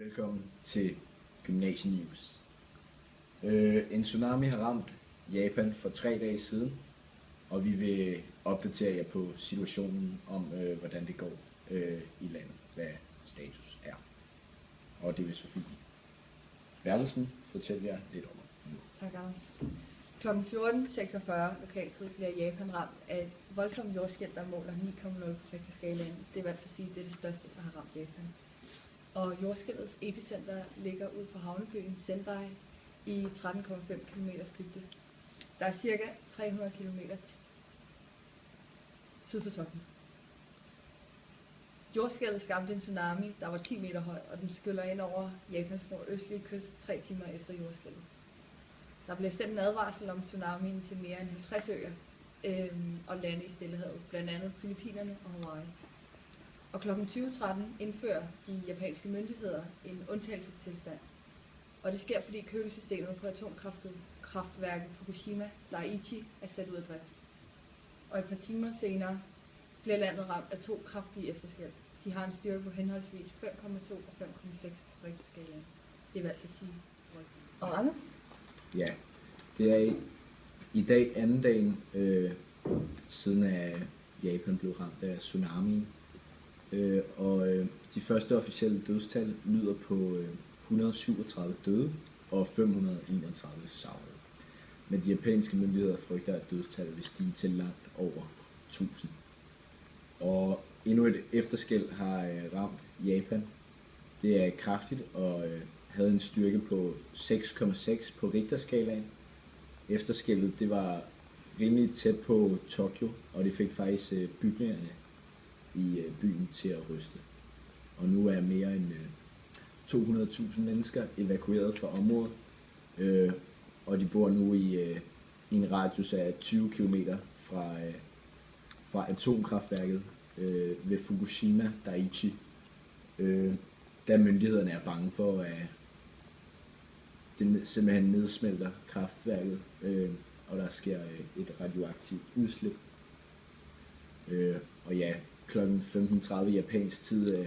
Velkommen til Gymnasienews. En tsunami har ramt Japan for 3 dage siden, og vi vil opdatere jer på situationen om, hvordan det går i landet, hvad status er. Og det vil Sofie Bertelsen fortælle jer lidt om nu. Tak, Anders. Kl. 14.46 lokaltid bliver Japan ramt af et voldsomt jordskælv, der måler 9,0 på Richterskalaen. Det vil altså sige, at det er det største, der har ramt Japan. Og jordskælvets epicenter ligger ud for havnebyen Sendai i 13,5 km dybde. Der er ca. 300 km syd for toppen. Jordskælvet skabte en tsunami, der var 10 meter høj, og den skyller ind over Japans nordøstlige kyst 3 timer efter jordskælvet. Der blev sendt en advarsel om tsunamien til mere end 50 øer og lande i Stillehavet, blandt andet Filippinerne og Hawaii. Og kl. 20.13 indfører de japanske myndigheder en undtagelsestilstand. Og det sker, fordi kølesystemet på atomkraftværket Fukushima Daiichi er sat ud af drift. Og et par timer senere bliver landet ramt af 2 kraftige efterskælv. De har en styrke på henholdsvis 5,2 og 5,6 på Richterskalaen. Det vil altså sige. Og Anders? Ja, det er i dag anden dagen siden at Japan blev ramt af tsunamien. De første officielle dødstal lyder på 137 døde og 531 savnede. Men de japanske myndigheder frygter, at dødstallet vil stige til langt over 1000. Og endnu et efterskælv har ramt Japan. Det er kraftigt og havde en styrke på 6,6 på Richterskalaen. Efterskælvet det var rimelig tæt på Tokyo, og det fik faktisk bygningerne i byen til at ryste. Og nu er mere end 200.000 mennesker evakueret fra området, og de bor nu i en radius af 20 km fra atomkraftværket ved Fukushima Daiichi, da myndighederne er bange for, at det simpelthen nedsmelter kraftværket, og der sker et radioaktivt udslip. Og ja, kl. 15.30 japansk tid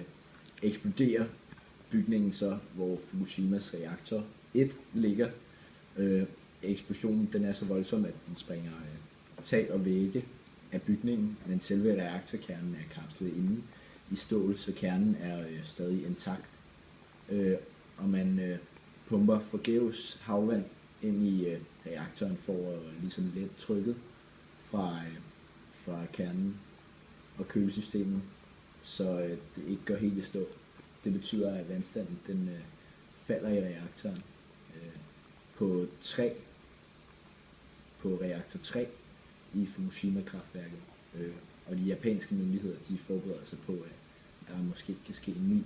eksploderer bygningen så, hvor Fukushimas reaktor 1 ligger. Eksplosionen den er så voldsom, at den springer tag og vægge af bygningen, men selve reaktorkernen er kapslet inde i stål, så kernen er stadig intakt. Og man pumper forgæves havvand ind i reaktoren for at ligesom let trykket fra kernen og kølesystemet, så det ikke går helt i stå. Det betyder, at vandstanden den falder i reaktoren på reaktor 3 i Fukushima-kraftværket. Og de japanske myndigheder de forbereder sig på, at der måske kan ske en ny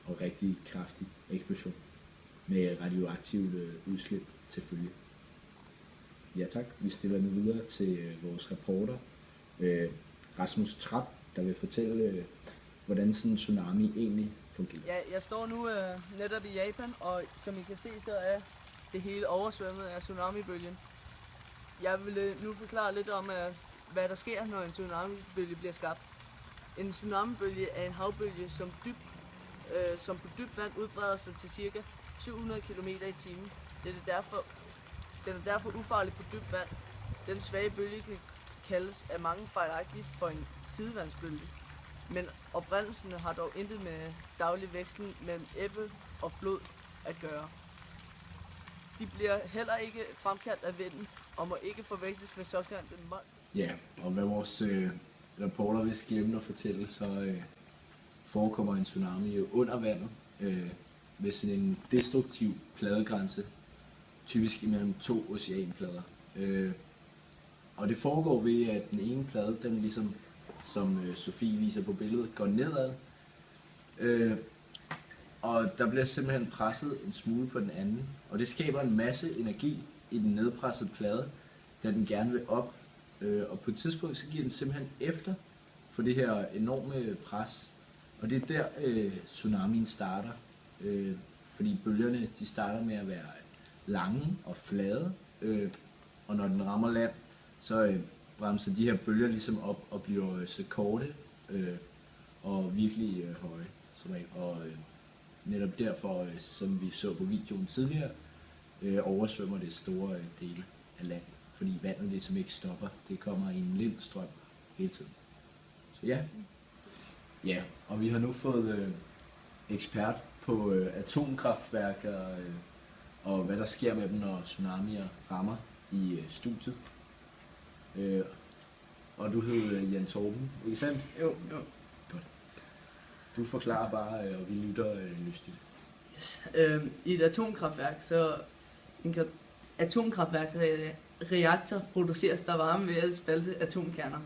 og rigtig kraftig eksplosion med radioaktivt udslip til følge. Ja tak, vi stiller nu videre til vores reporter Rasmus Trapp, der vil fortælle, hvordan sådan en tsunami egentlig fungerer. Ja, jeg står nu netop i Japan, og som I kan se, så er det hele oversvømmet af tsunamibølgen. Jeg vil nu forklare lidt om, hvad der sker, når en tsunamibølge bliver skabt. En tsunamibølge er en havbølge, som på dybt vand udbreder sig til ca. 700 km i timen. Den er derfor ufarlig på dybt vand. Den svage bølge kan kaldes af mange fejlagtigt for en tidevandsbølge. Men oprindelsen har dog intet med daglig veksling mellem ebbe og flod at gøre. De bliver heller ikke fremkaldt af vinden og må ikke forveksles med såkaldte monster. Ja, og hvad vores reporter vil glemme at fortælle, så forekommer en tsunami under vandet ved sådan en destruktiv pladegrænse, typisk imellem 2 oceanplader. Og det foregår ved, at den ene plade, den ligesom, som Sofie viser på billedet, går nedad. Og der bliver simpelthen presset en smule på den anden. Og det skaber en masse energi i den nedpressede plade, da den gerne vil op. Og på et tidspunkt så giver den simpelthen efter for det her enorme pres. Og det er der tsunamien starter. Fordi bølgerne de starter med at være lange og flade. Og når den rammer land, så bremser de her bølger ligesom op og bliver så korte og virkelig høje. Og netop derfor, som vi så på videoen tidligere, oversvømmer det store dele af landet, fordi vandet ligesom ikke stopper. Det kommer i en lind strøm hele tiden. Så ja. Ja, og vi har nu fået ekspert på atomkraftværker og hvad der sker med dem, når tsunamier rammer i studiet. Og du hed Jan Torben, ikke sandt? Jo. Godt. Du forklarer bare, og vi lytter lystigt. Yes. I et atomkraftværk, så en atomkraftværksreaktor produceres der varme ved at spalte atomkerner.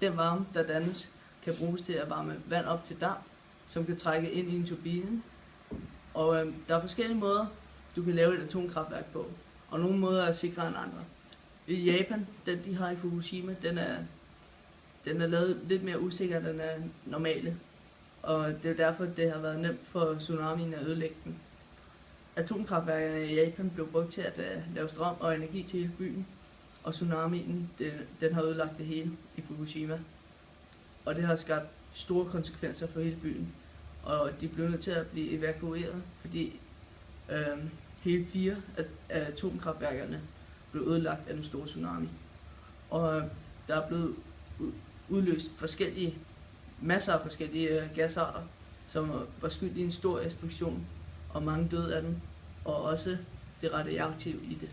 Den varme, der dannes, kan bruges til at varme vand op til damp, som kan trække ind i en turbine. Og der er forskellige måder, du kan lave et atomkraftværk på, og nogle måder er sikrere end andre. I Japan, den de har i Fukushima, den er lavet lidt mere usikker, end den er normale. Og det er derfor, det har været nemt for tsunamien at ødelægge den. Atomkraftværkerne i Japan blev brugt til at lave strøm og energi til hele byen, og tsunamien, den har ødelagt det hele i Fukushima. Og det har skabt store konsekvenser for hele byen, og de blev nødt til at blive evakueret, fordi hele 4 af atomkraftværkerne blev ødelagt af den store tsunami. Og der er blevet udløst masser af forskellige gasarter, som var skyld i en stor eksplosion, og mange døde af dem, og også det radioaktive i det.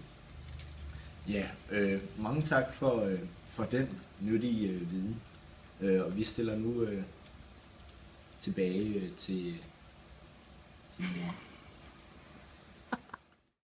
Ja, mange tak for den nyttige viden. Og vi stiller nu tilbage til mor.